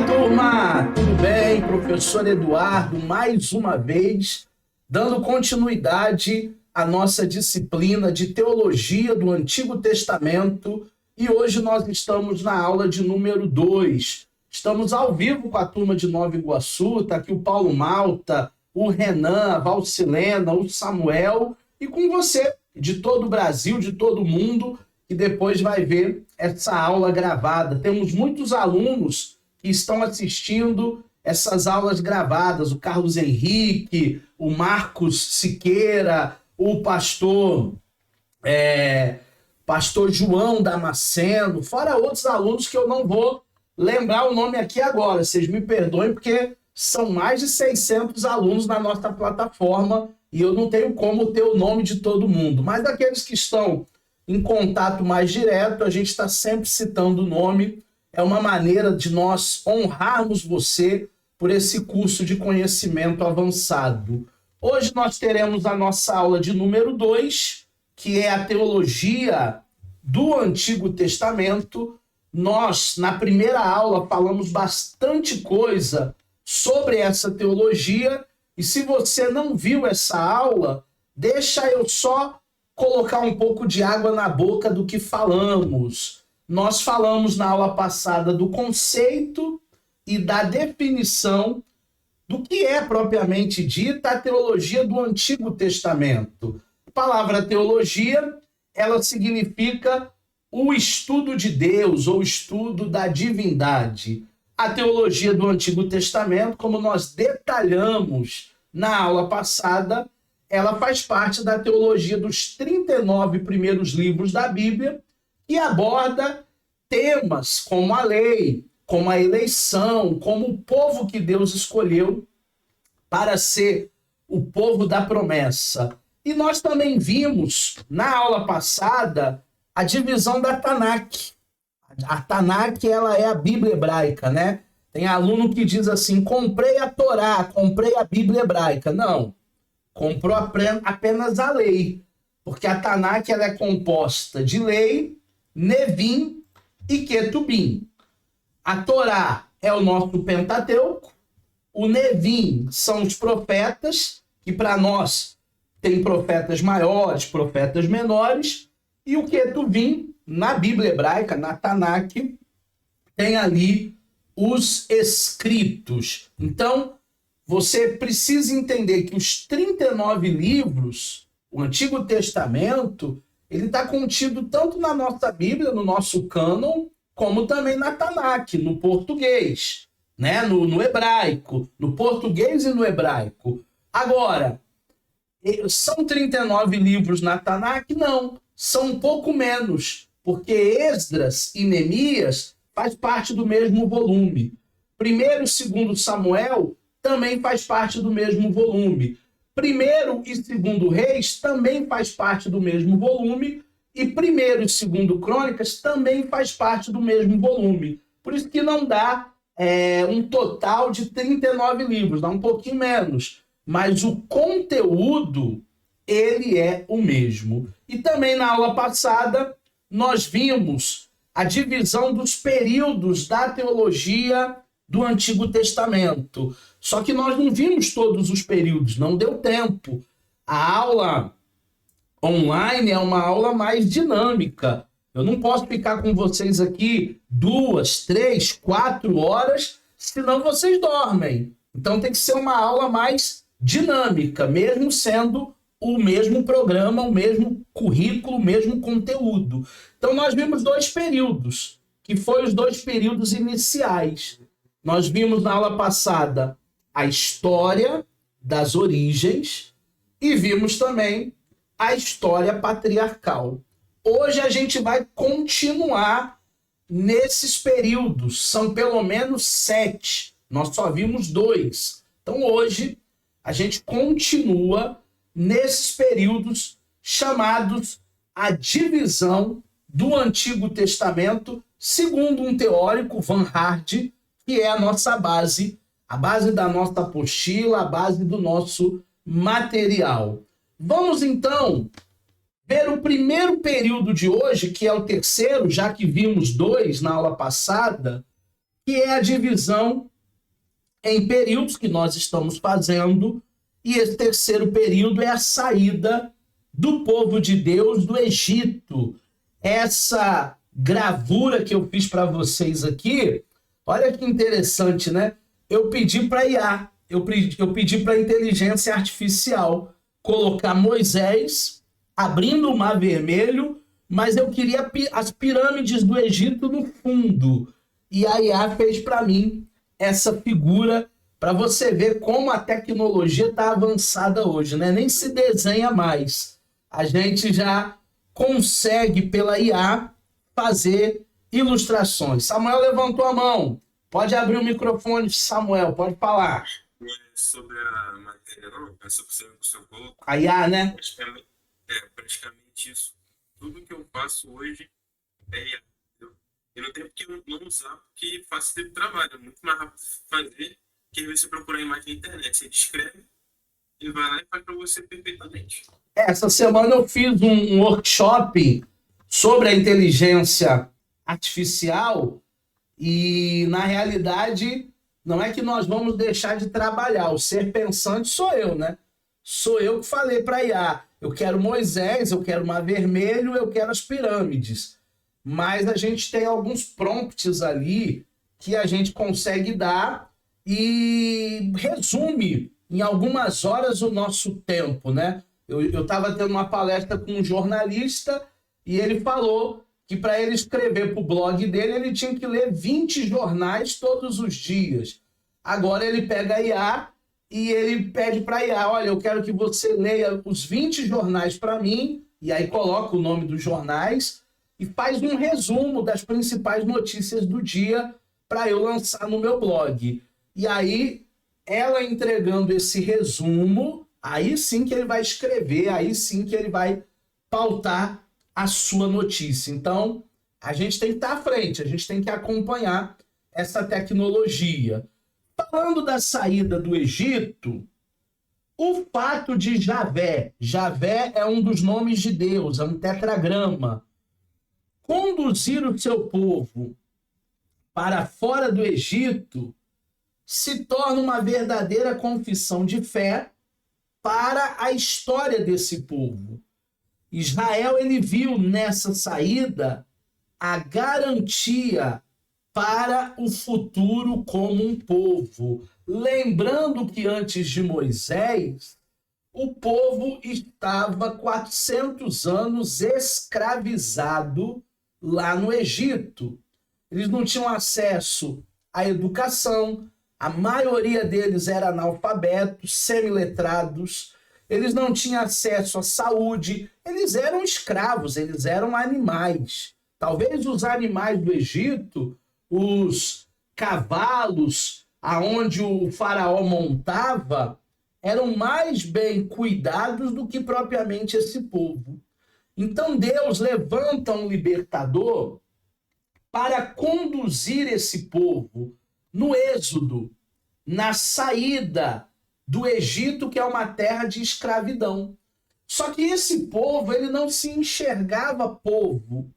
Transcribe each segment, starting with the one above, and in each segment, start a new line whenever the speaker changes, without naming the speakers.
turma! Tudo bem? Professor Eduardo, mais uma vez, dando continuidade à nossa disciplina de Teologia do Antigo Testamento, e hoje nós estamos na aula de número 2. Estamos ao vivo com a turma de Nova Iguaçu, está aqui o Paulo Malta, o Renan, a Valcilena, o Samuel, e com você, de todo o Brasil, de todo o mundo, que depois vai ver essa aula gravada. Temos muitos alunos que estão assistindo essas aulas gravadas, o Carlos Henrique, o Marcos Siqueira, o pastor João Damasceno, fora outros alunos que eu não vou lembrar o nome aqui agora, vocês me perdoem, porque são mais de 600 alunos na nossa plataforma e eu não tenho como ter o nome de todo mundo, mas aqueles que estão em contato mais direto, a gente está sempre citando o nome. É uma maneira de nós honrarmos você por esse curso de conhecimento avançado. Hoje nós teremos a nossa aula de número 2, que é a teologia do Antigo Testamento. Nós, na primeira aula, falamos bastante coisa sobre essa teologia, e se você não viu essa aula, deixa eu só colocar um pouco de água na boca do que falamos. Nós falamos na aula passada do conceito e da definição do que é propriamente dita a teologia do Antigo Testamento. A palavra teologia, ela significa o estudo de Deus ou estudo da divindade. A teologia do Antigo Testamento, como nós detalhamos na aula passada, ela faz parte da teologia dos 39 primeiros livros da Bíblia e aborda temas como a lei, como a eleição, como o povo que Deus escolheu para ser o povo da promessa. E nós também vimos, na aula passada, a divisão da Tanakh. A Tanakh, ela é a Bíblia hebraica, né? Tem aluno que diz assim, comprei a Torá, comprei a Bíblia hebraica. Não. Comprou apenas a lei, porque a Tanakh ela é composta de lei, Nevim e Ketubim. A Torá é o nosso Pentateuco, o Nevim são os profetas, que para nós tem profetas maiores, profetas menores, e o Ketubim, na Bíblia hebraica, na Tanakh, tem ali os escritos. Então, você precisa entender que os 39 livros, o Antigo Testamento, ele está contido tanto na nossa Bíblia, no nosso cânon, como também na Tanakh, no português, né? no hebraico, no português e no hebraico. Agora, são 39 livros na Tanakh? Não, são um pouco menos, porque Esdras e Neemias faz parte do mesmo volume. Primeiro e segundo Samuel também faz parte do mesmo volume. Primeiro e segundo Reis também faz parte do mesmo volume. E primeiro e segundo Crônicas também faz parte do mesmo volume. Por isso que não dá um total de 39 livros, dá um pouquinho menos. Mas o conteúdo, ele é o mesmo. E também na aula passada, nós vimos a divisão dos períodos da teologia do Antigo Testamento. Só que nós não vimos todos os períodos, não deu tempo. A aula online é uma aula mais dinâmica. Eu não posso ficar com vocês aqui 2, 3, 4 horas, senão vocês dormem. Então tem que ser uma aula mais dinâmica, mesmo sendo o mesmo programa, o mesmo currículo, o mesmo conteúdo. Então nós vimos 2 períodos, que foram os 2 períodos iniciais. Nós vimos na aula passada a história das origens e vimos também a história patriarcal. Hoje a gente vai continuar nesses períodos, são pelo menos 7, nós só vimos 2. Então hoje a gente continua nesses períodos chamados a divisão do Antigo Testamento, segundo um teórico, Van Hart, que é a nossa base, a base da nossa apostila, a base do nosso material. Vamos então ver o primeiro período de hoje, que é o terceiro, já que vimos 2 na aula passada, que é a divisão em períodos que nós estamos fazendo, e esse terceiro período é a saída do povo de Deus do Egito. Essa gravura que eu fiz para vocês aqui, olha que interessante, né? Eu pedi para IA, eu pedi para a inteligência artificial colocar Moisés abrindo o Mar Vermelho, mas eu queria as pirâmides do Egito no fundo. E a IA fez para mim essa figura, para você ver como a tecnologia está avançada hoje, né? Nem se desenha mais. A gente já consegue, pela IA, fazer ilustrações. Samuel levantou a mão. Pode abrir o microfone, Samuel, pode falar.
Não é sobre a matéria, não. É sobre o seu corpo.
A IA, né?
Praticamente isso. Tudo que eu faço hoje é IA. E não tem porque eu não usar, porque facilita o trabalho. É muito mais rápido fazer que você procurar a imagem na internet. Você descreve, ele vai lá e faz para você perfeitamente.
Essa semana eu fiz um workshop sobre a inteligência artificial e, na realidade, não é que nós vamos deixar de trabalhar. O ser pensante sou eu, né? Sou eu que falei para a IA. Eu quero Moisés, eu quero Mar Vermelho, eu quero as pirâmides. Mas a gente tem alguns prompts ali que a gente consegue dar e resume em algumas horas o nosso tempo, né? Eu estava tendo uma palestra com um jornalista e ele falou que para ele escrever para o blog dele, ele tinha que ler 20 jornais todos os dias. Agora ele pega a IA e ele pede para a IA, olha, eu quero que você leia os 20 jornais para mim, e aí coloca o nome dos jornais e faz um resumo das principais notícias do dia para eu lançar no meu blog. E aí, ela entregando esse resumo, aí sim que ele vai escrever, aí sim que ele vai pautar a sua notícia. Então, a gente tem que estar à frente, a gente tem que acompanhar essa tecnologia. Falando da saída do Egito, o fato de Javé, Javé é um dos nomes de Deus, é um tetragrama, conduzir o seu povo para fora do Egito se torna uma verdadeira confissão de fé para a história desse povo. Israel, ele viu nessa saída a garantia para o futuro como um povo. Lembrando que antes de Moisés, o povo estava 400 anos escravizado lá no Egito. Eles não tinham acesso à educação, a maioria deles era analfabetos, semiletrados, eles não tinham acesso à saúde, eles eram escravos, eles eram animais. Talvez os animais do Egito, os cavalos aonde o faraó montava, eram mais bem cuidados do que propriamente esse povo. Então Deus levanta um libertador para conduzir esse povo no êxodo, na saída do Egito, que é uma terra de escravidão. Só que esse povo, ele não se enxergava povo,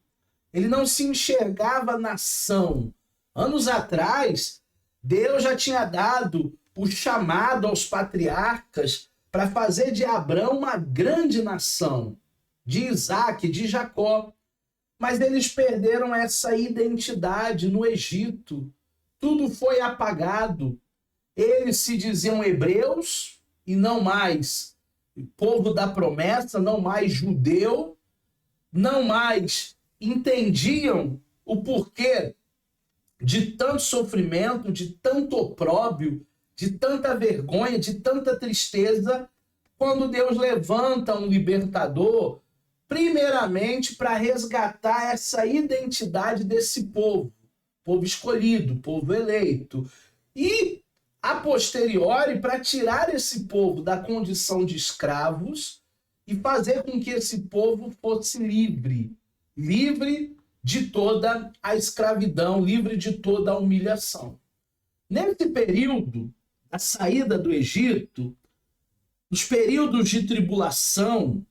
ele não se enxergava nação. Anos atrás, Deus já tinha dado o chamado aos patriarcas para fazer de Abraão uma grande nação, de Isaac, de Jacó. Mas eles perderam essa identidade no Egito. Tudo foi apagado. Eles se diziam hebreus e não mais povo da promessa, não mais judeu, não mais entendiam o porquê de tanto sofrimento, de tanto opróbrio, de tanta vergonha, de tanta tristeza, quando Deus levanta um libertador, primeiramente para resgatar essa identidade desse povo, povo escolhido, povo eleito, e a posteriori para tirar esse povo da condição de escravos e fazer com que esse povo fosse livre, livre de toda a escravidão, livre de toda a humilhação. Nesse período, a saída do Egito, os períodos de tribulação,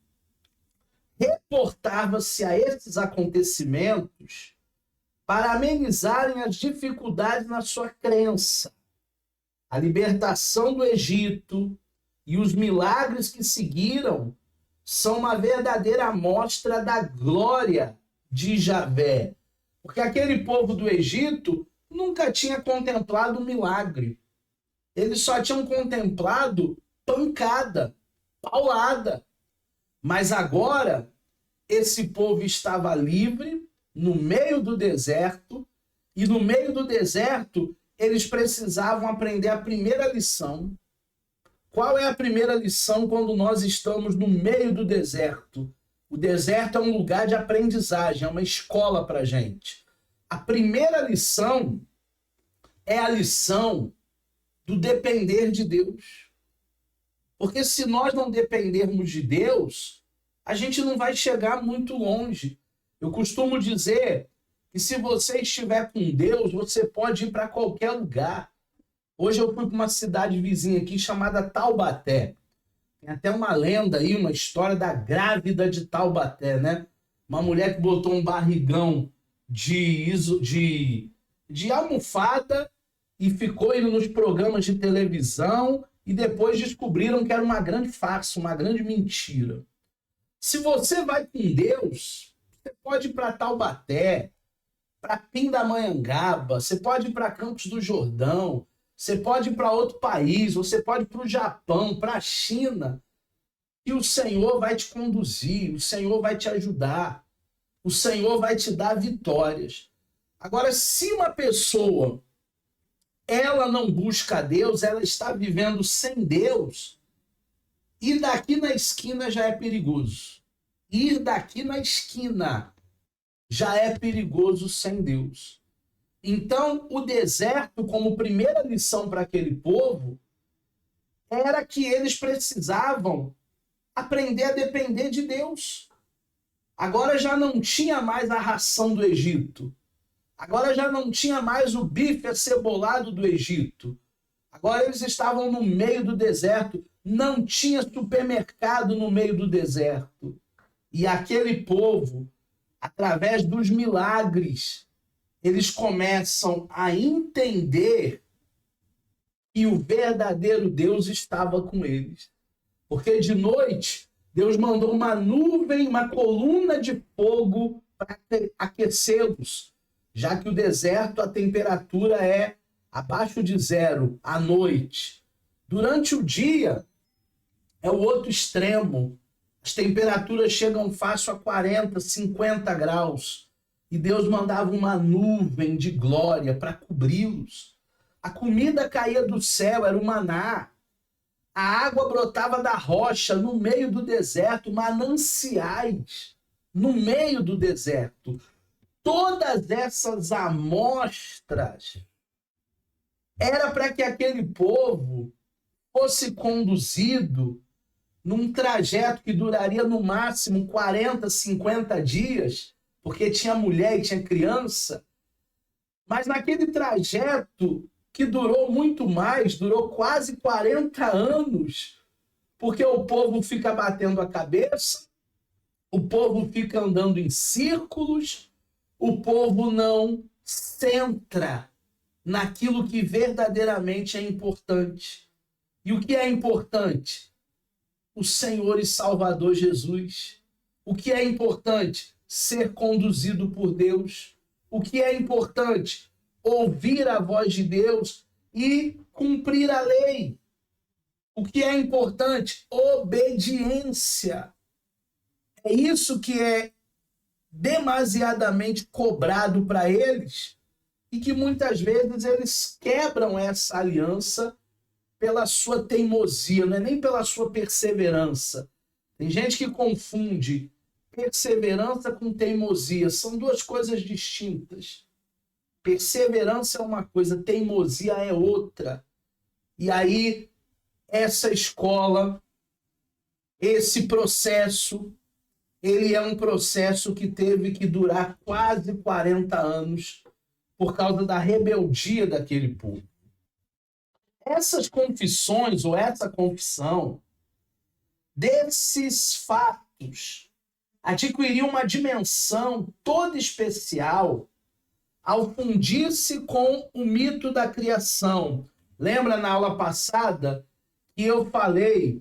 reportava-se a esses acontecimentos para amenizarem as dificuldades na sua crença. A libertação do Egito e os milagres que seguiram são uma verdadeira amostra da glória de Javé. Porque aquele povo do Egito nunca tinha contemplado um milagre. Eles só tinham contemplado pancada, paulada. Mas agora, esse povo estava livre, no meio do deserto, e no meio do deserto, eles precisavam aprender a primeira lição. Qual é a primeira lição quando nós estamos no meio do deserto? O deserto é um lugar de aprendizagem, é uma escola para a gente. A primeira lição é a lição do depender de Deus. Porque se nós não dependermos de Deus, a gente não vai chegar muito longe. Eu costumo dizer que se você estiver com Deus, você pode ir para qualquer lugar. Hoje eu fui para uma cidade vizinha aqui chamada Taubaté. Tem até uma lenda aí, uma história da grávida de Taubaté, né? Uma mulher que botou um barrigão de almofada e ficou indo nos programas de televisão e depois descobriram que era uma grande farsa, uma grande mentira. Se você vai com Deus, você pode ir para Taubaté, para Pindamonhangaba, você pode ir para Campos do Jordão, você pode ir para outro país, você pode ir para o Japão, para a China, e o Senhor vai te conduzir, o Senhor vai te ajudar, o Senhor vai te dar vitórias. Agora, se uma pessoa ela não busca Deus, ela está vivendo sem Deus, ir daqui na esquina já é perigoso. Ir daqui na esquina já é perigoso sem Deus. Então, o deserto, como primeira lição para aquele povo, era que eles precisavam aprender a depender de Deus. Agora já não tinha mais a ração do Egito. Agora já não tinha mais o bife acebolado do Egito. Agora eles estavam no meio do deserto. Não tinha supermercado no meio do deserto. E aquele povo, através dos milagres, eles começam a entender que o verdadeiro Deus estava com eles. Porque de noite, Deus mandou uma nuvem, uma coluna de fogo para aquecê-los, já que o deserto, a temperatura é abaixo de 0 à noite. Durante o dia, é o outro extremo. As temperaturas chegam fácil a 40, 50 graus. E Deus mandava uma nuvem de glória para cobri-los. A comida caía do céu, era o maná. A água brotava da rocha no meio do deserto, mananciais no meio do deserto. Todas essas amostras era para que aquele povo fosse conduzido num trajeto que duraria no máximo 40, 50 dias, porque tinha mulher e tinha criança, mas naquele trajeto que durou muito mais, durou quase 40 anos, porque o povo fica batendo a cabeça, o povo fica andando em círculos, o povo não centra naquilo que verdadeiramente é importante. E o que é importante? O Senhor e Salvador Jesus. O que é importante? Ser conduzido por Deus. O que é importante? Ouvir a voz de Deus e cumprir a lei. O que é importante? Obediência. É isso que é demasiadamente cobrado para eles e que muitas vezes eles quebram essa aliança pela sua teimosia, não é nem pela sua perseverança. Tem gente que confunde perseverança com teimosia, são duas coisas distintas. Perseverança é uma coisa, teimosia é outra. E aí, essa escola, esse processo, ele é um processo que teve que durar quase 40 anos por causa da rebeldia daquele povo. Essas confissões, ou essa confissão, desses fatos, adquiriu uma dimensão toda especial ao fundir-se com o mito da criação. Lembra na aula passada que eu falei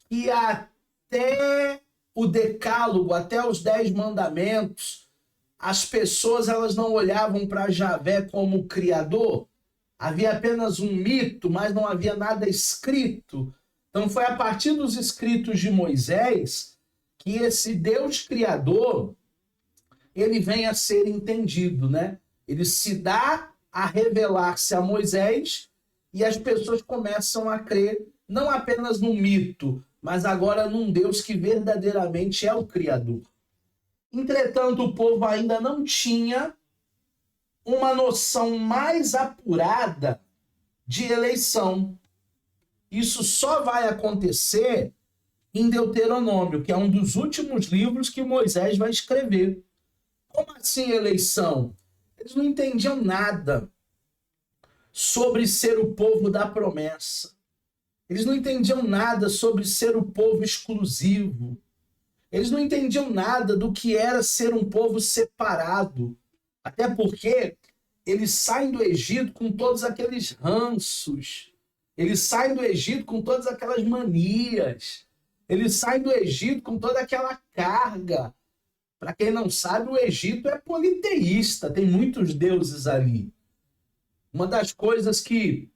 que até o Decálogo, até os 10 mandamentos, as pessoas elas não olhavam para Javé como criador? Havia apenas um mito, mas não havia nada escrito. Então foi a partir dos escritos de Moisés que esse Deus criador ele vem a ser entendido, né? Ele se dá a revelar-se a Moisés e as pessoas começam a crer não apenas no mito, mas agora num Deus que verdadeiramente é o Criador. Entretanto, o povo ainda não tinha uma noção mais apurada de eleição. Isso só vai acontecer em Deuteronômio, que é um dos últimos livros que Moisés vai escrever. Como assim eleição? Eles não entendiam nada sobre ser o povo da promessa. Eles não entendiam nada sobre ser o povo exclusivo. Eles não entendiam nada do que era ser um povo separado. Até porque eles saem do Egito com todos aqueles ranços. Eles saem do Egito com todas aquelas manias. Eles saem do Egito com toda aquela carga. Para quem não sabe, o Egito é politeísta, tem muitos deuses ali. Uma das coisas que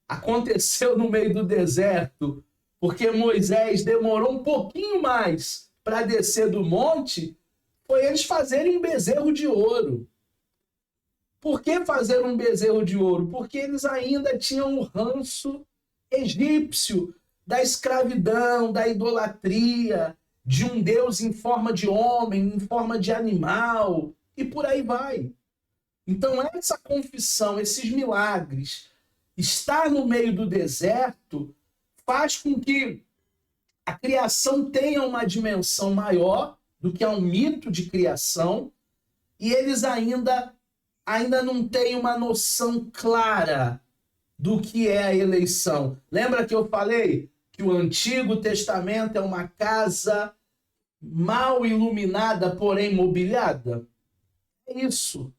aconteceu no meio do deserto, porque Moisés demorou um pouquinho mais para descer do monte, foi eles fazerem um bezerro de ouro. Por que fazer um bezerro de ouro? Porque eles ainda tinham o ranço egípcio da escravidão, da idolatria, de um Deus em forma de homem, em forma de animal, e por aí vai. Então essa confissão, esses milagres, estar no meio do deserto, faz com que a criação tenha uma dimensão maior do que é um mito de criação, e eles ainda não têm uma noção clara do que é a eleição. Lembra que eu falei que o Antigo Testamento é uma casa mal iluminada, porém mobiliada? É isso.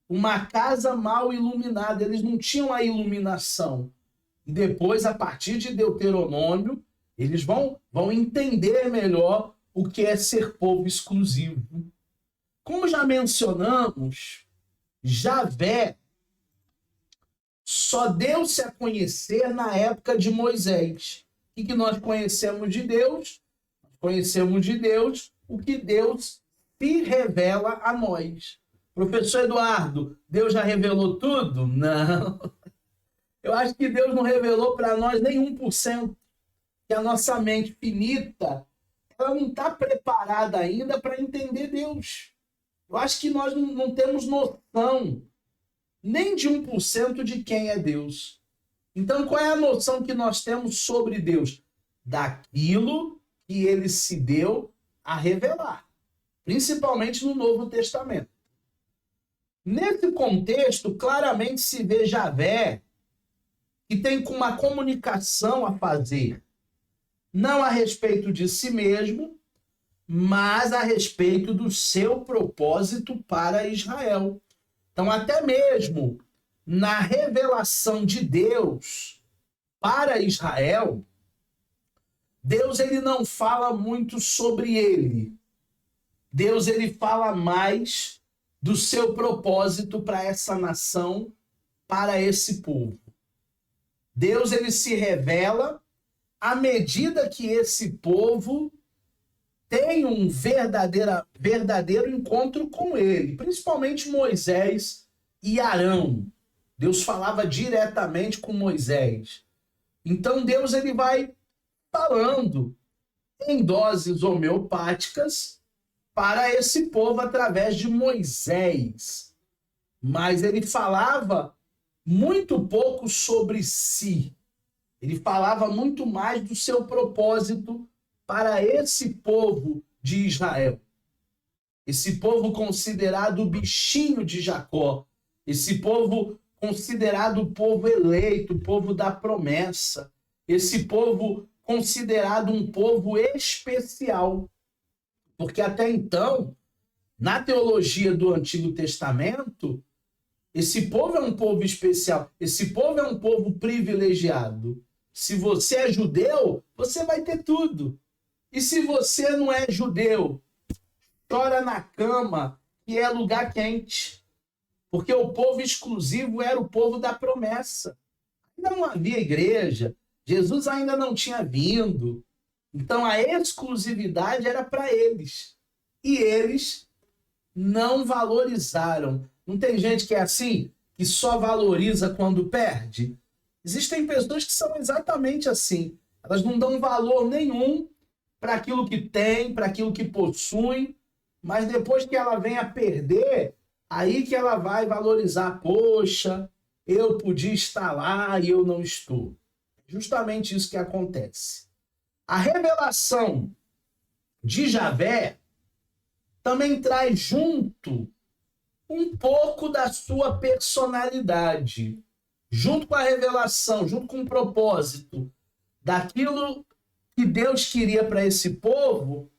Uma casa mal iluminada. Eles não tinham a iluminação. E depois, a partir de Deuteronômio, eles vão entender melhor o que é ser povo exclusivo. Como já mencionamos, Javé só deu-se a conhecer na época de Moisés. O que nós conhecemos de Deus? Conhecemos de Deus o que Deus se revela a nós. Professor Eduardo, Deus já revelou tudo? Não. Eu acho que Deus não revelou para nós nem 1%. Que a nossa mente finita, ela não está preparada ainda para entender Deus. Eu acho que nós não temos noção nem de 1% de quem é Deus. Então, qual é a noção que nós temos sobre Deus? Daquilo que ele se deu a revelar, principalmente no Novo Testamento. Nesse contexto, claramente se vê Javé, que tem uma comunicação a fazer, não a respeito de si mesmo, mas a respeito do seu propósito para Israel. Então, até mesmo na revelação de Deus para Israel, Deus ele não fala muito sobre ele. Deus ele fala mais do seu propósito para essa nação, para esse povo. Deus ele se revela à medida que esse povo tem um verdadeiro encontro com ele, principalmente Moisés e Arão. Deus falava diretamente com Moisés. Então Deus ele vai falando em doses homeopáticas para esse povo através de Moisés. Mas ele falava muito pouco sobre si. Ele falava muito mais do seu propósito para esse povo de Israel. Esse povo considerado o bichinho de Jacó. Esse povo considerado o povo eleito, o povo da promessa. Esse povo considerado um povo especial. Porque até então, na teologia do Antigo Testamento, Esse povo é um povo especial. Esse povo é um povo privilegiado. Se você é judeu, você vai ter tudo. E se você não é judeu, chora na cama, que é lugar quente. Porque o povo exclusivo era o povo da promessa. Ainda não havia igreja. Jesus ainda não tinha vindo. Então a exclusividade era para eles. E eles não valorizaram. Não tem gente que é assim, que só valoriza quando perde? Existem pessoas que são exatamente assim. Elas não dão valor nenhum para aquilo que tem, para aquilo que possuem, mas depois que ela vem a perder, aí que ela vai valorizar. Poxa, eu podia estar lá e eu não estou. Justamente isso que acontece. A revelação de Javé também traz junto um pouco da sua personalidade. Junto com a revelação, junto com o propósito daquilo que Deus queria para esse povo,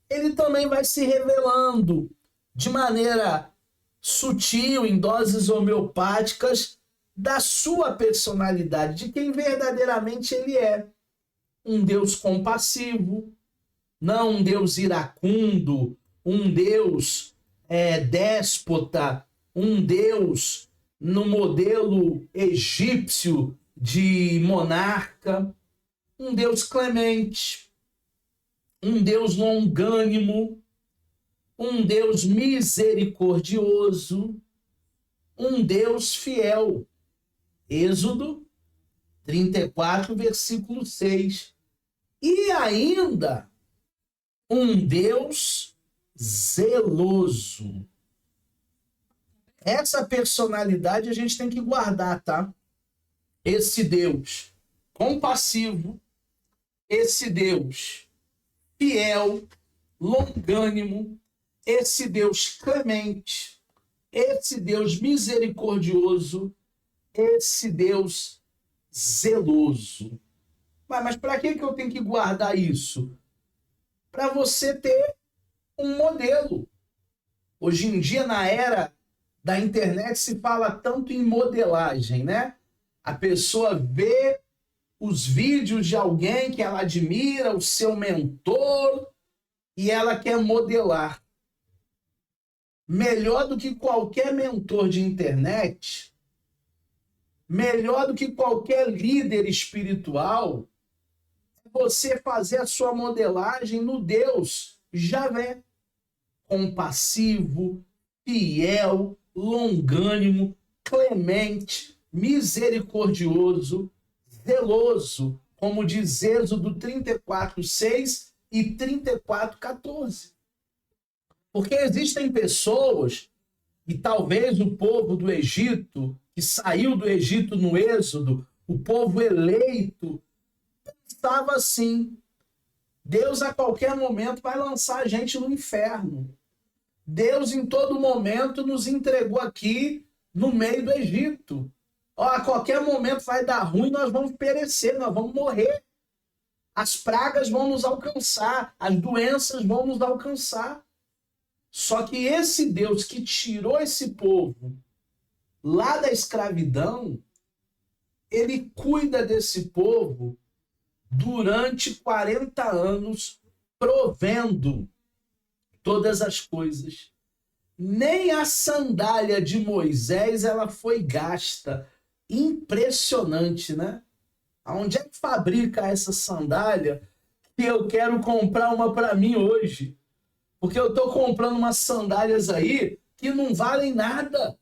ele também vai se revelando de maneira sutil, em doses homeopáticas, da sua personalidade, de quem verdadeiramente ele é. Um Deus compassivo, não um Deus iracundo, um Deus déspota, um Deus no modelo egípcio de monarca, um Deus clemente, um Deus longânimo, um Deus misericordioso, um Deus fiel. Êxodo 34, versículo 6. E ainda um Deus zeloso. Essa personalidade a gente tem que guardar, tá? Esse Deus compassivo, esse Deus fiel, longânimo, esse Deus clemente, esse Deus misericordioso, esse Deus zeloso. Mas para que eu tenho que guardar isso? Para você ter um modelo. Hoje em dia, na era da internet, se fala tanto em modelagem, né? A pessoa vê os vídeos de alguém que ela admira, o seu mentor, e ela quer modelar. Melhor do que qualquer mentor de internet, melhor do que qualquer líder espiritual, é você fazer a sua modelagem no Deus Javé. Compassivo, fiel, longânimo, clemente, misericordioso, zeloso, como diz Êxodo 34, 6 e 34, 14. Porque existem pessoas, e talvez o povo do Egito, que saiu do Egito no Êxodo, o povo eleito, estava assim: Deus a qualquer momento vai lançar a gente no inferno. Deus em todo momento nos entregou aqui no meio do Egito. A qualquer momento vai dar ruim, nós vamos perecer, nós vamos morrer. As pragas vão nos alcançar, as doenças vão nos alcançar. Só que esse Deus que tirou esse povo lá da escravidão, ele cuida desse povo durante 40 anos, provendo todas as coisas. Nem a sandália de Moisés ela foi gasta. Impressionante, né? Aonde é que fabrica essa sandália? Que eu quero comprar uma para mim hoje. Porque eu estou comprando umas sandálias aí que não valem nada.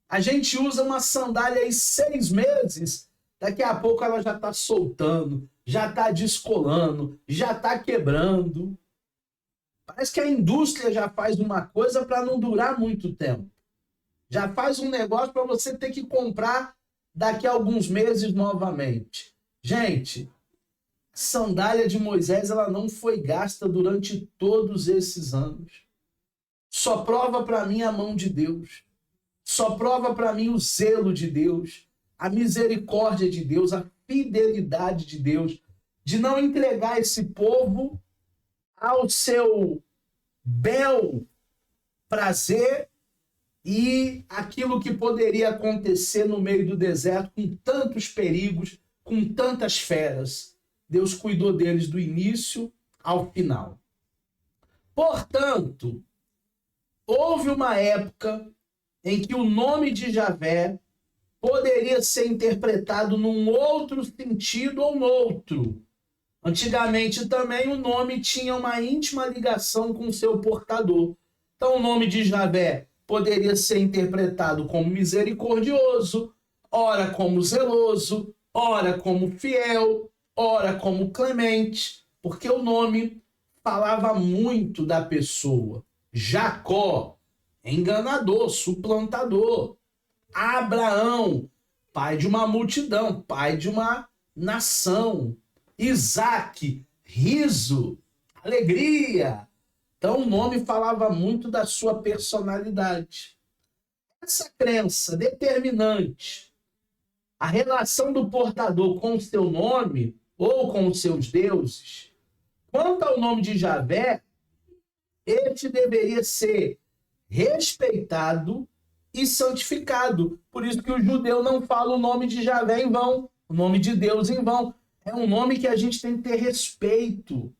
A gente usa uma sandália aí 6 meses, daqui a pouco ela já está soltando, já está descolando, já está quebrando. Parece que a indústria já faz uma coisa para não durar muito tempo. Já faz um negócio para você ter que comprar daqui a alguns meses novamente. Gente, a sandália de Moisés ela não foi gasta durante todos esses anos. Só prova para mim a mão de Deus. Só prova para mim o zelo de Deus, a misericórdia de Deus, a fidelidade de Deus, de não entregar esse povo ao seu bel prazer, e aquilo que poderia acontecer no meio do deserto, com tantos perigos, com tantas feras. Deus cuidou deles do início ao final. Portanto, houve uma época em que o nome de Javé poderia ser interpretado num outro sentido ou noutro. Antigamente também o nome tinha uma íntima ligação com o seu portador. Então o nome de Javé poderia ser interpretado como misericordioso, ora como zeloso, ora como fiel, ora como clemente, porque o nome falava muito da pessoa. Jacó, enganador, suplantador. Abraão, pai de uma multidão, pai de uma nação. Isaac, riso, alegria. Então o nome falava muito da sua personalidade. Essa crença determinante, a relação do portador com o seu nome ou com os seus deuses, quanto ao nome de Javé, este deveria ser respeitado e santificado. Por isso que o judeu não fala o nome de Javé em vão, o nome de Deus em vão. É um nome que a gente tem que ter respeito.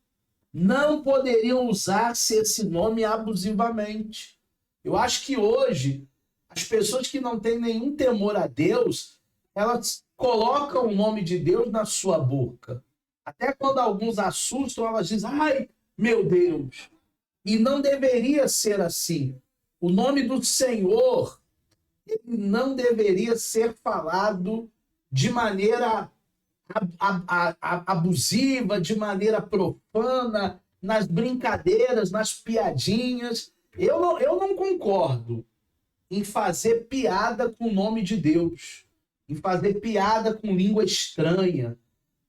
Não poderiam usar-se esse nome abusivamente. Eu acho que hoje, as pessoas que não têm nenhum temor a Deus, elas colocam o nome de Deus na sua boca. Até quando alguns assustam, elas dizem, ai, meu Deus. E não deveria ser assim. O nome do Senhor, ele não deveria ser falado de maneira abusiva, de maneira profana, nas brincadeiras, nas piadinhas. Eu não concordo em fazer piada com o nome de Deus, em fazer piada com língua estranha.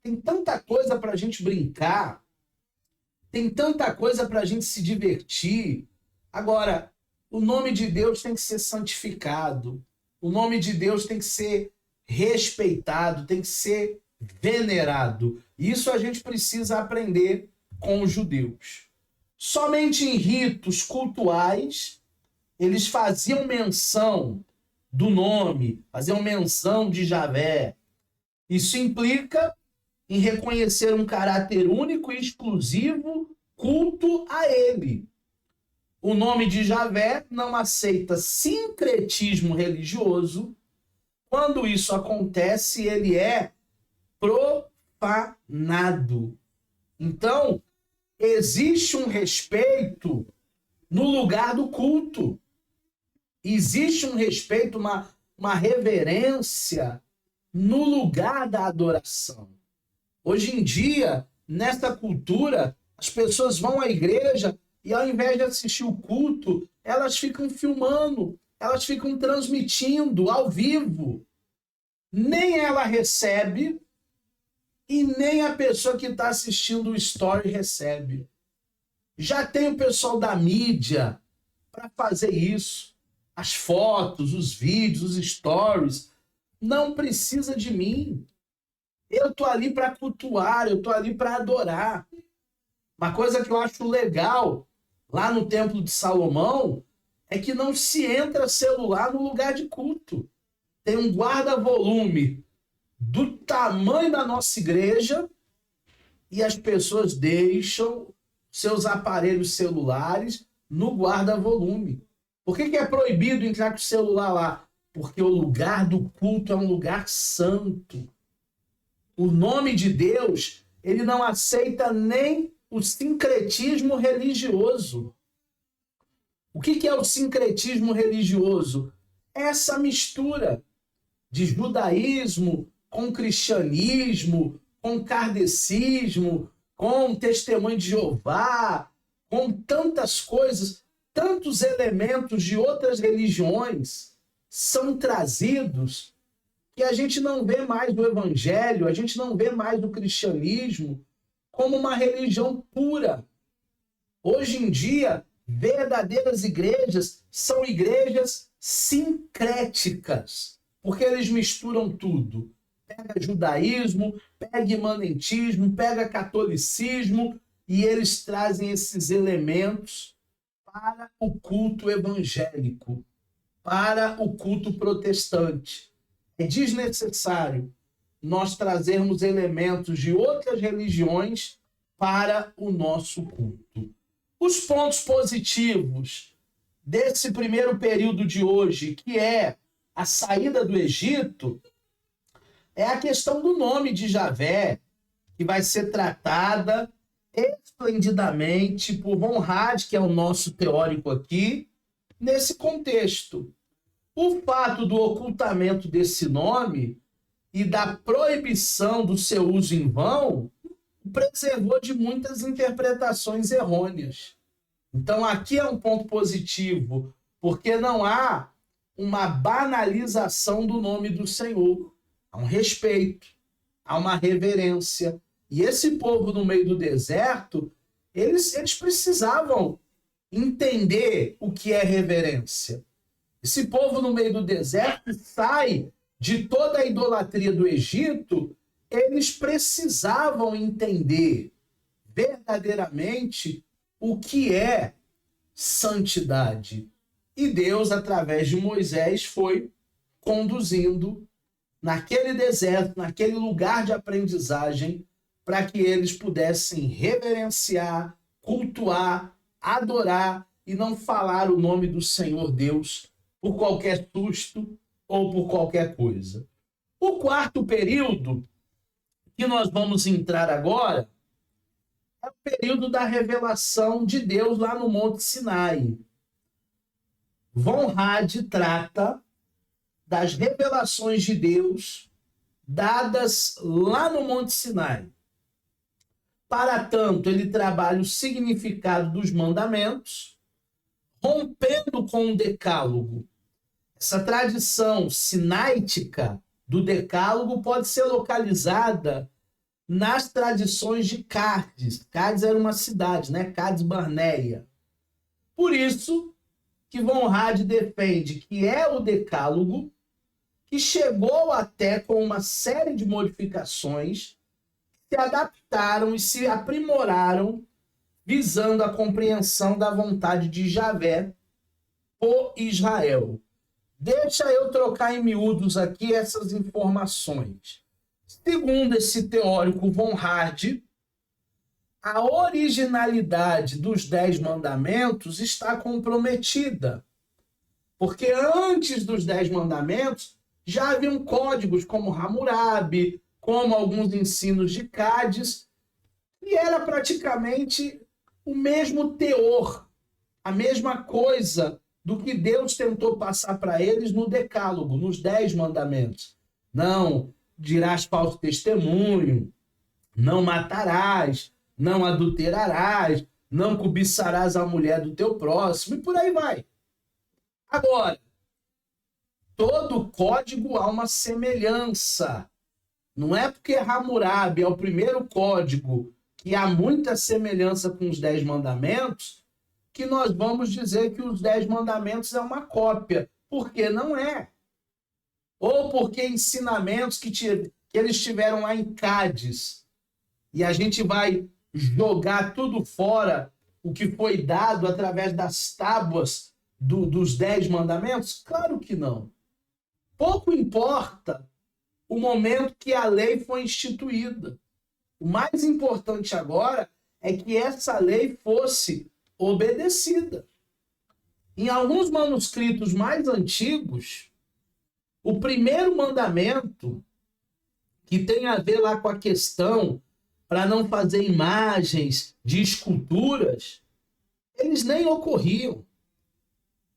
Tem tanta coisa para a gente brincar, tem tanta coisa para a gente se divertir. Agora, o nome de Deus tem que ser santificado, o nome de Deus tem que ser respeitado, tem que ser venerado. Isso a gente precisa aprender com os judeus. Somente em ritos cultuais, eles faziam menção do nome, faziam menção de Javé. Isso implica em reconhecer um caráter único e exclusivo, culto a ele. O nome de Javé não aceita sincretismo religioso. Quando isso acontece, ele é profanado. Então, existe um respeito no lugar do culto. Existe um respeito, uma reverência no lugar da adoração. Hoje em dia, nessa cultura, as pessoas vão à igreja e ao invés de assistir o culto, elas ficam filmando, elas ficam transmitindo ao vivo. Nem ela recebe e nem a pessoa que está assistindo o story recebe. Já tem o pessoal da mídia para fazer isso. As fotos, os vídeos, os stories. Não precisa de mim. Eu estou ali para cultuar, eu estou ali para adorar. Uma coisa que eu acho legal lá no Templo de Salomão é que não se entra celular no lugar de culto. Tem um guarda-volume do tamanho da nossa igreja e as pessoas deixam seus aparelhos celulares no guarda-volume. Por que é proibido entrar com o celular lá? Porque o lugar do culto é um lugar santo. O nome de Deus, ele não aceita nem o sincretismo religioso. O que é o sincretismo religioso? Essa mistura de judaísmo com cristianismo, com kardecismo, com testemunho de Jeová, com tantas coisas, tantos elementos de outras religiões são trazidos que a gente não vê mais o evangelho, a gente não vê mais o cristianismo como uma religião pura. Hoje em dia, verdadeiras igrejas são igrejas sincréticas, porque eles misturam tudo. Pega judaísmo, pega imanentismo, pega catolicismo, e eles trazem esses elementos para o culto evangélico. para o culto protestante. É desnecessário nós trazermos elementos de outras religiões para o nosso culto. Os pontos positivos desse primeiro período de hoje, que é a saída do Egito, é a questão do nome de Javé, que vai ser tratada esplendidamente por Von Rad, que é o nosso teórico aqui, nesse contexto. O fato do ocultamento desse nome e da proibição do seu uso em vão preservou de muitas interpretações errôneas. Então, aqui é um ponto positivo, porque não há uma banalização do nome do Senhor. Há um respeito, há uma reverência. E esse povo no meio do deserto, eles precisavam entender o que é reverência. Esse povo no meio do deserto sai de toda a idolatria do Egito, eles precisavam entender verdadeiramente o que é santidade. E Deus, através de Moisés, foi conduzindo naquele deserto, naquele lugar de aprendizagem, para que eles pudessem reverenciar, cultuar, adorar e não falar o nome do Senhor Deus por qualquer susto ou por qualquer coisa. O quarto período que nós vamos entrar agora é o período da revelação de Deus lá no Monte Sinai. Von Rad trata das revelações de Deus dadas lá no Monte Sinai. Para tanto, ele trabalha o significado dos mandamentos, rompendo com o decálogo. Essa tradição sinaítica do decálogo pode ser localizada nas tradições de Cádiz. Cádiz era uma cidade, né? Cádiz Barneia. Por isso que Von Rad defende que é o decálogo que chegou até com uma série de modificações, se adaptaram e se aprimoraram visando a compreensão da vontade de Javé por Israel. Deixa eu trocar em miúdos aqui essas informações. Segundo esse teórico Von Rad, a originalidade dos 10 mandamentos está comprometida. Porque antes dos 10 mandamentos, já haviam códigos como Hammurabi, como alguns ensinos de Cádiz, e era praticamente o mesmo teor, a mesma coisa do que Deus tentou passar para eles no decálogo, nos 10 mandamentos. Não dirás falso testemunho, não matarás, não adulterarás, não cobiçarás a mulher do teu próximo, e por aí vai. Agora, todo código há uma semelhança. Não é porque Hammurabi é o primeiro código que há muita semelhança com os 10 mandamentos que nós vamos dizer que os 10 mandamentos é uma cópia, porque não é. Ou porque ensinamentos que eles tiveram lá em Cádiz, e a gente vai jogar tudo fora, o que foi dado através das tábuas dos 10 mandamentos? Claro que não. Pouco importa o momento que a lei foi instituída. O mais importante agora é que essa lei fosse obedecida. Em alguns manuscritos mais antigos, o primeiro mandamento, que tem a ver lá com a questão para não fazer imagens de esculturas, eles nem ocorriam.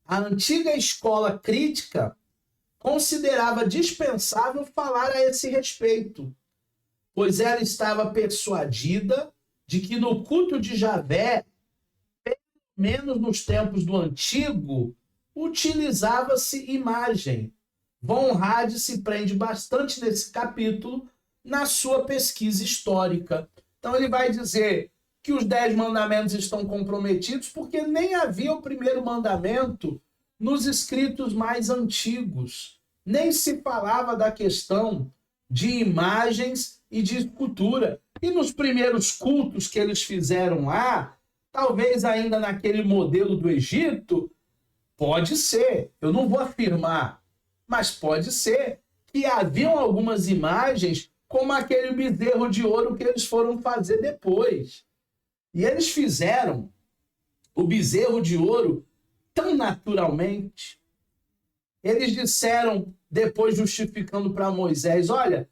A antiga escola crítica considerava dispensável falar a esse respeito, pois ela estava persuadida de que no culto de Javé, pelo menos nos tempos do Antigo, utilizava-se imagem. Von Rad se prende bastante nesse capítulo na sua pesquisa histórica. Então ele vai dizer que os 10 mandamentos estão comprometidos porque nem havia o primeiro mandamento nos escritos mais antigos. Nem se falava da questão de imagens e de escultura. E nos primeiros cultos que eles fizeram lá, talvez ainda naquele modelo do Egito, Pode ser, eu não vou afirmar, mas pode ser que haviam algumas imagens como aquele bezerro de ouro que eles foram fazer depois. E eles fizeram o bezerro de ouro tão naturalmente. Eles disseram, depois justificando para Moisés, olha,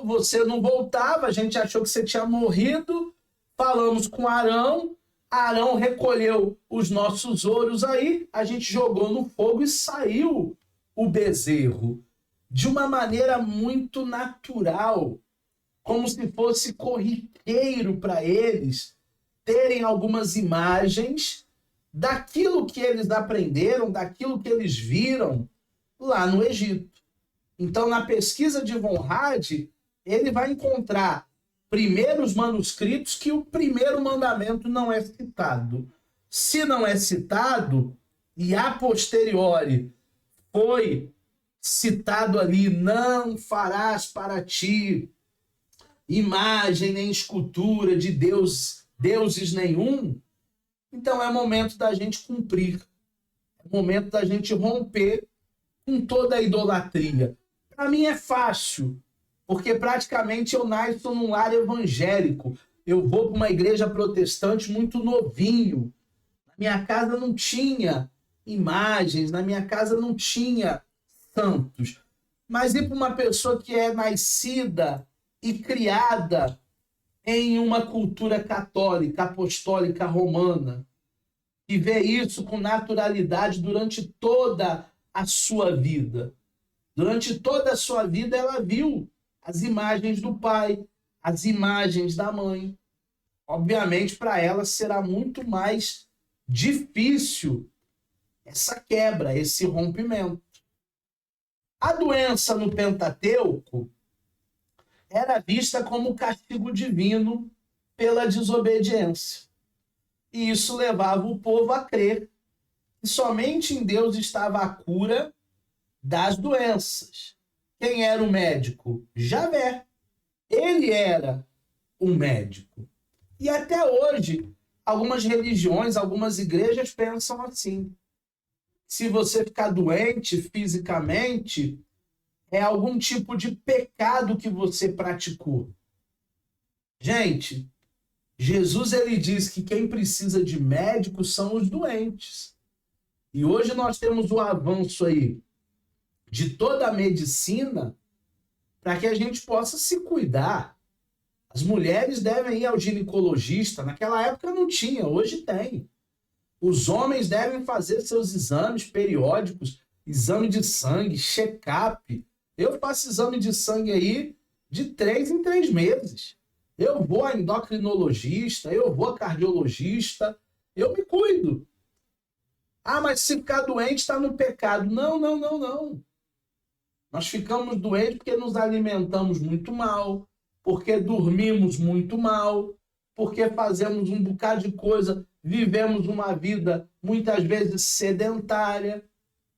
você não voltava, a gente achou que você tinha morrido, falamos com Arão, Arão recolheu os nossos ouros aí, a gente jogou no fogo e saiu o bezerro. De uma maneira muito natural, como se fosse corriqueiro para eles terem algumas imagens daquilo que eles aprenderam, daquilo que eles viram lá no Egito. Então, na pesquisa de Von Rad, ele vai encontrar primeiros manuscritos que o primeiro mandamento não é citado. Se não é citado, e a posteriori foi citado ali, não farás para ti imagem nem escultura de deuses nenhum, então é momento da gente cumprir. É momento da gente romper com toda a idolatria. Para mim é fácil, porque praticamente eu nasço num lar evangélico. Eu vou para uma igreja protestante muito novinho. Na minha casa não tinha imagens, na minha casa não tinha santos. Mas ir para uma pessoa que é nascida e criada em uma cultura católica, apostólica, romana, e vê isso com naturalidade durante toda a sua vida. Durante toda a sua vida, ela viu as imagens do pai, as imagens da mãe. Obviamente, para ela será muito mais difícil essa quebra, esse rompimento. A doença no Pentateuco era vista como castigo divino pela desobediência. E isso levava o povo a crer que somente em Deus estava a cura das doenças. Quem era o médico? Javé. Ele era um médico. E até hoje, algumas religiões, algumas igrejas pensam assim. Se você ficar doente fisicamente, é algum tipo de pecado que você praticou. Gente, Jesus ele diz que quem precisa de médicos são os doentes. E hoje nós temos o avanço aí de toda a medicina para que a gente possa se cuidar. As mulheres devem ir ao ginecologista. Naquela época não tinha, hoje tem. Os homens devem fazer seus exames periódicos, exame de sangue, check-up. Eu faço exame de sangue aí de 3 em 3 meses. Eu vou a endocrinologista, eu vou a cardiologista, eu me cuido. Ah, mas se ficar doente está no pecado. Não, não, não, não. Nós ficamos doentes porque nos alimentamos muito mal, porque dormimos muito mal, porque fazemos um bocado de coisa, vivemos uma vida muitas vezes sedentária,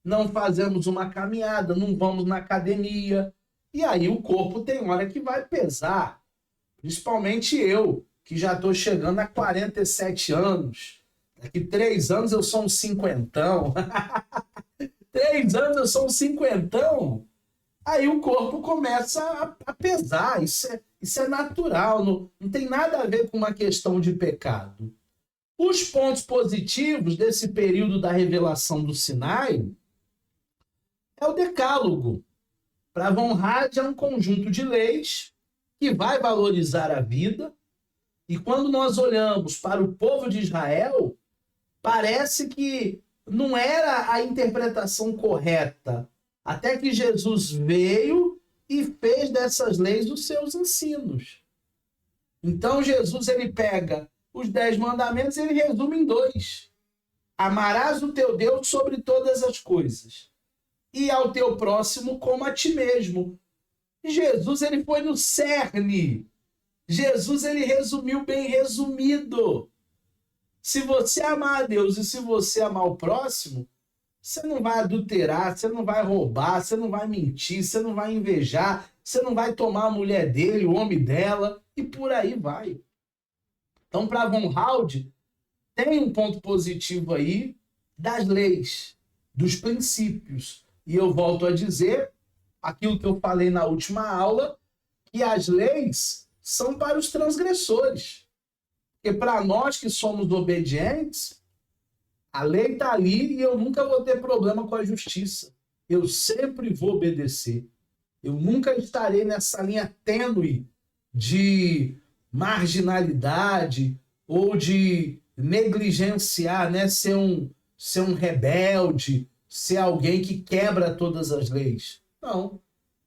não fazemos uma caminhada, não vamos na academia. E aí o corpo tem hora que vai pesar. Principalmente eu, que já estou chegando a 47 anos. Daqui 3 anos eu sou um cinquentão. 3 anos eu sou um cinquentão. Aí o corpo começa a pesar. Isso é natural, não tem nada a ver com uma questão de pecado. Os pontos positivos desse período da revelação do Sinai é o Decálogo. Para Von Rad é um conjunto de leis que vai valorizar a vida. E quando nós olhamos para o povo de Israel, parece que não era a interpretação correta, até que Jesus veio e fez dessas leis os seus ensinos. Então Jesus ele pega os 10 mandamentos e ele resume em 2. Amarás o teu Deus sobre todas as coisas e ao teu próximo como a ti mesmo. Jesus ele foi no cerne. Jesus ele resumiu bem resumido. Se você amar a Deus e se você amar o próximo, você não vai adulterar, você não vai roubar, você não vai mentir, você não vai invejar, você não vai tomar a mulher dele, o homem dela, e por aí vai. Então, para Von Rad, tem um ponto positivo aí, das leis, dos princípios. E eu volto a dizer aquilo que eu falei na última aula, que as leis são para os transgressores. Porque para nós que somos obedientes, a lei está ali e eu nunca vou ter problema com a justiça. Eu sempre vou obedecer. Eu nunca estarei nessa linha tênue de marginalidade ou de negligenciar, né? Ser um rebelde, ser alguém que quebra todas as leis. Não.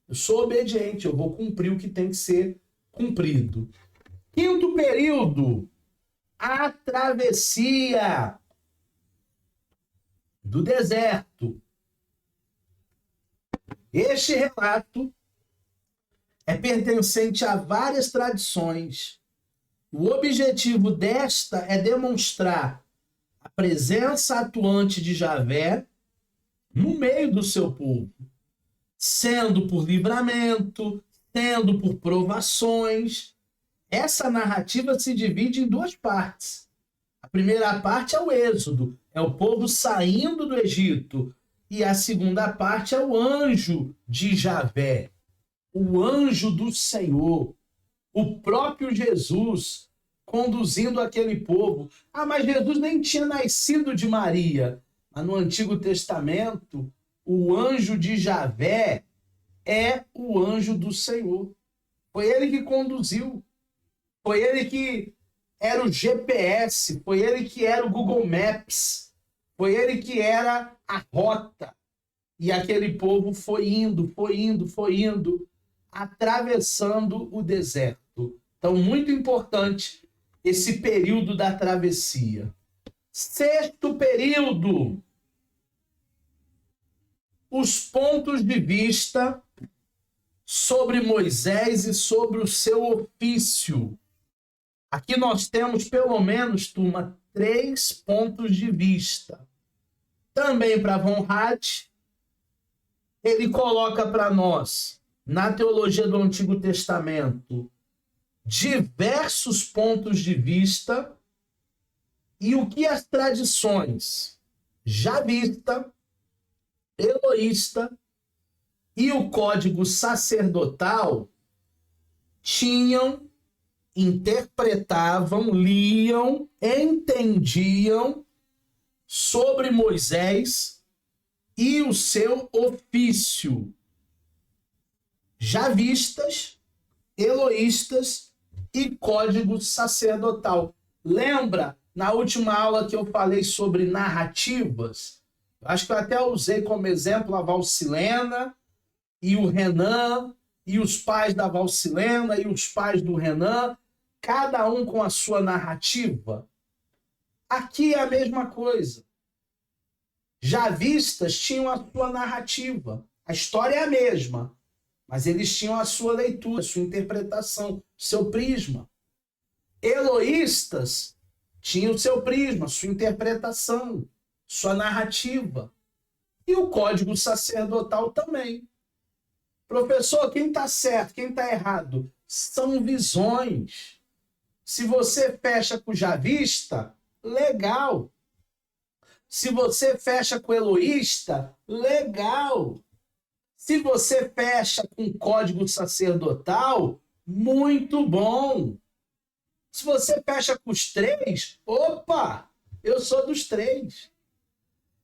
Eu sou obediente, eu vou cumprir o que tem que ser cumprido. Quinto período, a travessia do deserto. Este relato é pertencente a várias tradições. O objetivo desta é demonstrar a presença atuante de Javé no meio do seu povo, sendo por livramento, sendo por provações. Essa narrativa se divide em duas partes. A primeira parte é o Êxodo, é o povo saindo do Egito. E a segunda parte é o anjo de Javé, o anjo do Senhor, o próprio Jesus conduzindo aquele povo. Ah, mas Jesus nem tinha nascido de Maria. Mas no Antigo Testamento, o anjo de Javé é o anjo do Senhor. Foi ele que conduziu. Foi ele que era o GPS. Foi ele que era o Google Maps. Foi ele que era a rota. E aquele povo foi indo, atravessando o deserto. Então, muito importante esse período da travessia. Sexto período, os pontos de vista sobre Moisés e sobre o seu ofício. Aqui nós temos, pelo menos, turma, 3 pontos de vista. Também para Von Hatt, ele coloca para nós, na teologia do Antigo Testamento, diversos pontos de vista e o que as tradições javista, eloísta e o código sacerdotal tinham, interpretavam, liam, entendiam sobre Moisés e o seu ofício. Javistas, eloístas e código sacerdotal. Lembra, na última aula que eu falei sobre narrativas? Acho que eu até usei como exemplo a Valsilena e o Renan, e os pais da Valsilena e os pais do Renan, cada um com a sua narrativa. Aqui é a mesma coisa. Javistas tinham a sua narrativa. A história é a mesma, mas eles tinham a sua leitura, a sua interpretação, seu prisma. Eloístas tinham o seu prisma, sua interpretação, sua narrativa. E o código sacerdotal também. Professor, quem está certo, quem está errado? São visões. Se você fecha com o javista, legal. Se você fecha com o eloísta, legal. Se você fecha com o código sacerdotal, muito bom. Se você fecha com os 3, opa, eu sou dos 3.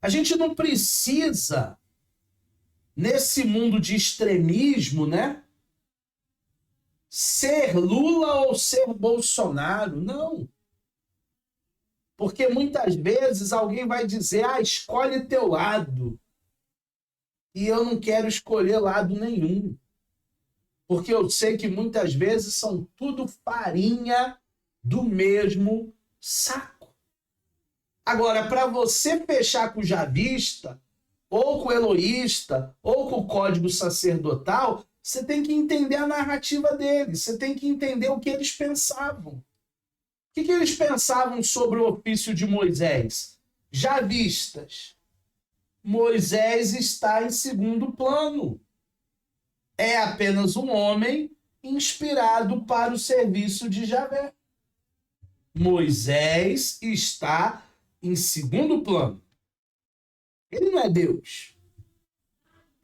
A gente não precisa, nesse mundo de extremismo, né? Ser Lula ou ser Bolsonaro, não. Porque muitas vezes alguém vai dizer, escolhe teu lado. E eu não quero escolher lado nenhum. Porque eu sei que muitas vezes são tudo farinha do mesmo saco. Agora, para você fechar com o javista, ou com o eloísta, ou com o código sacerdotal, você tem que entender a narrativa deles, você tem que entender o que eles pensavam. O que eles pensavam sobre o ofício de Moisés? Javistas. Moisés está em segundo plano. É apenas um homem inspirado para o serviço de Javé. Moisés está em segundo plano. Ele não é Deus.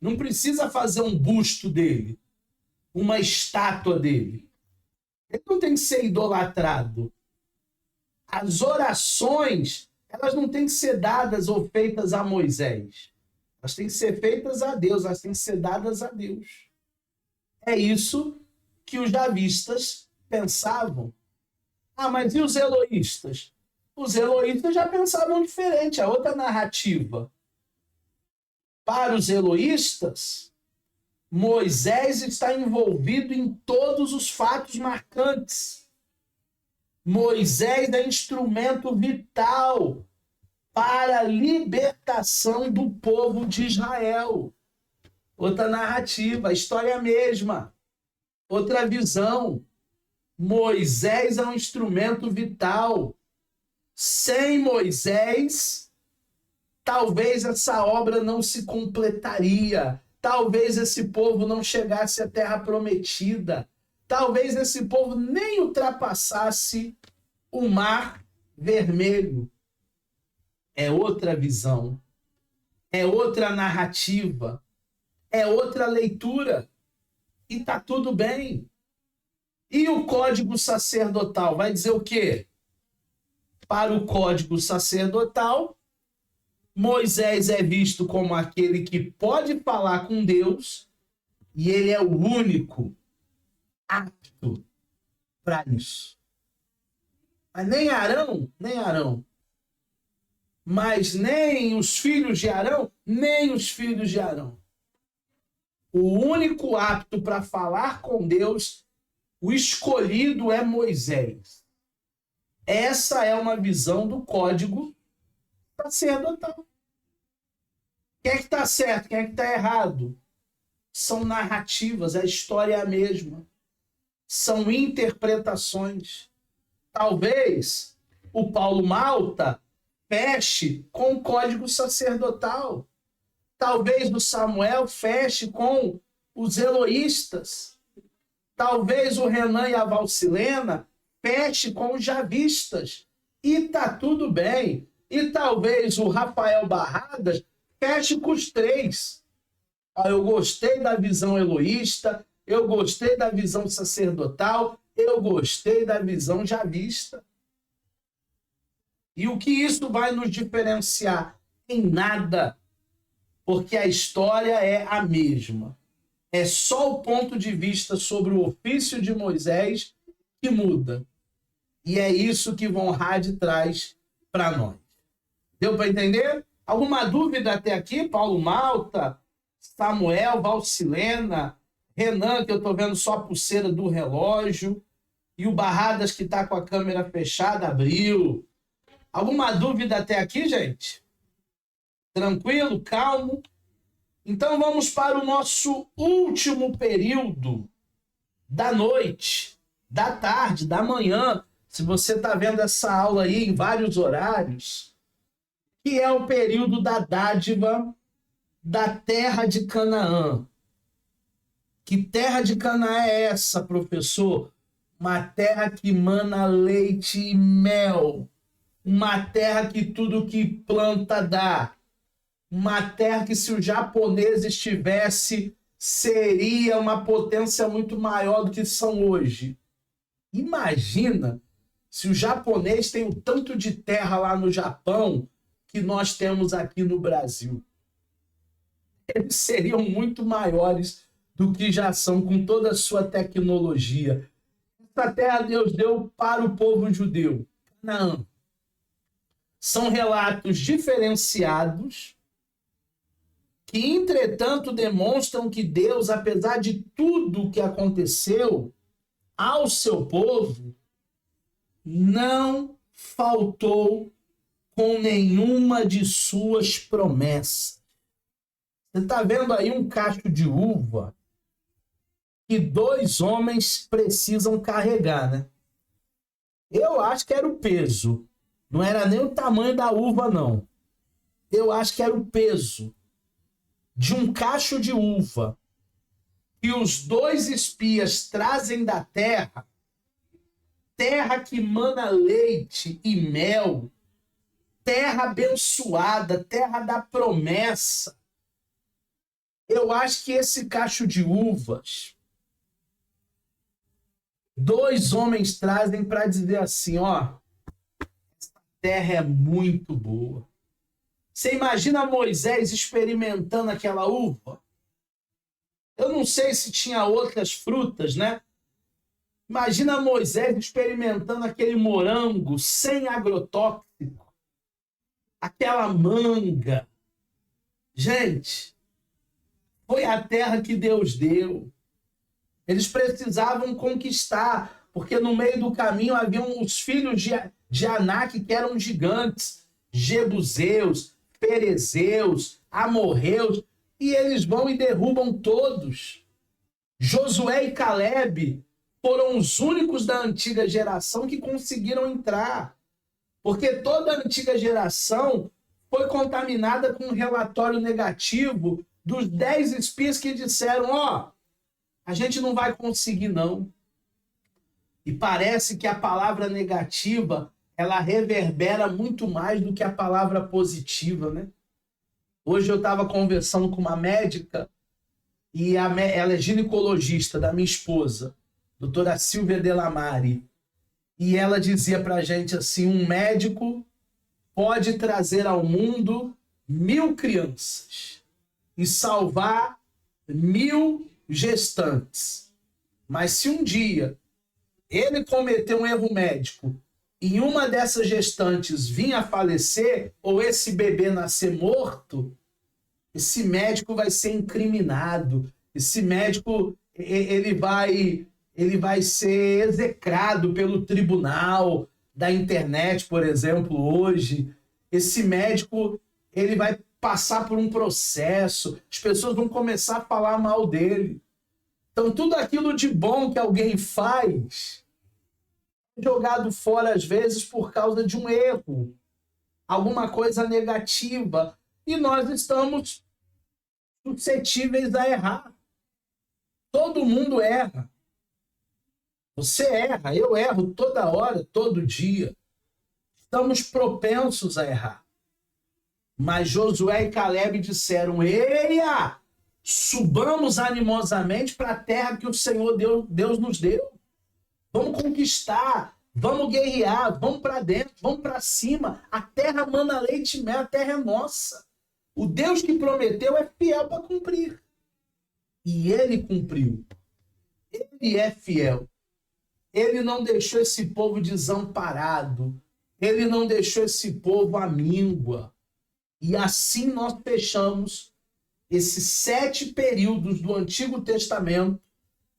Não precisa fazer um busto dele, uma estátua dele. Ele não tem que ser idolatrado. As orações, elas não têm que ser dadas ou feitas a Moisés. Elas têm que ser feitas a Deus, elas têm que ser dadas a Deus. É isso que os javistas pensavam. Ah, mas e os eloístas? Os eloístas já pensavam diferente, é outra narrativa. Para os eloístas, Moisés está envolvido em todos os fatos marcantes. Moisés é instrumento vital para a libertação do povo de Israel. Outra narrativa, a história é a mesma. Outra visão. Moisés é um instrumento vital. Sem Moisés, talvez essa obra não se completaria. Talvez esse povo não chegasse à terra prometida. Talvez esse povo nem ultrapassasse o Mar Vermelho. É outra visão. É outra narrativa. É outra leitura. E está tudo bem. E o código sacerdotal vai dizer o quê? Para o código sacerdotal, Moisés é visto como aquele que pode falar com Deus e ele é o único apto para isso. Mas nem Arão, mas nem os filhos de Arão, nem os filhos de Arão. O único apto para falar com Deus, o escolhido é Moisés. Essa é uma visão do código sacerdotal. Quem é que está certo? Quem é que está errado? São narrativas, a história é a mesma. São interpretações. Talvez o Paulo Malta feche com o código sacerdotal. Talvez o Samuel feche com os eloístas. Talvez o Renan e a Valcilena feche com os javistas. E tá tudo bem. E talvez o Rafael Barradas feche com os três. Eu gostei da visão eloísta, eu gostei da visão sacerdotal, eu gostei da visão javista. E o que isso vai nos diferenciar? Em nada. Porque a história é a mesma. É só o ponto de vista sobre o ofício de Moisés que muda. E é isso que Von Rad traz para nós. Deu para entender? Alguma dúvida até aqui? Paulo Malta, Samuel, Valcilena, Renan, que eu estou vendo só a pulseira do relógio, e o Barradas, que está com a câmera fechada, abriu. Alguma dúvida até aqui, gente? Tranquilo? Calmo? Então vamos para o nosso último período da noite, da tarde, da manhã. Se você está vendo essa aula aí em vários horários, que é o período da dádiva da terra de Canaã. Que terra de Canaã é essa, professor? Uma terra que mana leite e mel. Uma terra que tudo que planta dá. Uma terra que, se o japonês estivesse, seria uma potência muito maior do que são hoje. Imagina se o japonês tem o tanto de terra lá no Japão que nós temos aqui no Brasil. Eles seriam muito maiores do que já são, com toda a sua tecnologia. Essa terra Deus deu para o povo judeu, Canaã. São relatos diferenciados que, entretanto, demonstram que Deus, apesar de tudo o que aconteceu ao seu povo, não faltou com nenhuma de suas promessas. Você está vendo aí um cacho de uva que 2 homens precisam carregar, né? Eu acho que era o peso. Não era nem o tamanho da uva, não. Eu acho que era o peso de um cacho de uva que os 2 espias trazem da terra, terra que mana leite e mel, terra abençoada, terra da promessa. Eu acho que esse cacho de uvas, 2 homens trazem para dizer assim, ó, essa terra é muito boa. Você imagina Moisés experimentando aquela uva? Eu não sei se tinha outras frutas, né? Imagina Moisés experimentando aquele morango sem agrotóxico, aquela manga. Gente, foi a terra que Deus deu. Eles precisavam conquistar, porque no meio do caminho haviam os filhos de Anak, que eram gigantes, Jebuseus, Perezeus, Amorreus, e eles vão e derrubam todos. Josué e Calebe foram os únicos da antiga geração que conseguiram entrar, porque toda a antiga geração foi contaminada com um relatório negativo dos 10 espias que disseram, ó, a gente não vai conseguir não. E parece que a palavra negativa, ela reverbera muito mais do que a palavra positiva, né? Hoje eu estava conversando com uma médica, e ela é ginecologista da minha esposa, doutora Silvia Delamare, e ela dizia pra gente assim, um médico pode trazer ao mundo 1000 crianças e salvar 1000 gestantes. Mas se um dia ele cometer um erro médico e uma dessas gestantes vir a falecer, ou esse bebê nascer morto, esse médico vai ser incriminado. Esse médico ele vai ser execrado pelo tribunal da internet, por exemplo, hoje. Esse médico ele vai passar por um processo, as pessoas vão começar a falar mal dele. Então, tudo aquilo de bom que alguém faz é jogado fora, às vezes, por causa de um erro, alguma coisa negativa, e nós estamos suscetíveis a errar. Todo mundo erra. Você erra, eu erro toda hora, todo dia. Estamos propensos a errar. Mas Josué e Calebe disseram, eia, subamos animosamente para a terra que o Senhor Deus nos deu. Vamos conquistar, vamos guerrear, vamos para dentro, vamos para cima. A terra mana leite e mel, a terra é nossa. O Deus que prometeu é fiel para cumprir. E ele cumpriu. Ele é fiel. Ele não deixou esse povo desamparado. Ele não deixou esse povo à míngua. E assim nós fechamos esses 7 períodos do Antigo Testamento.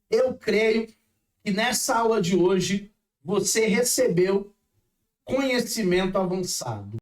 Eu creio que nessa aula de hoje você recebeu conhecimento avançado.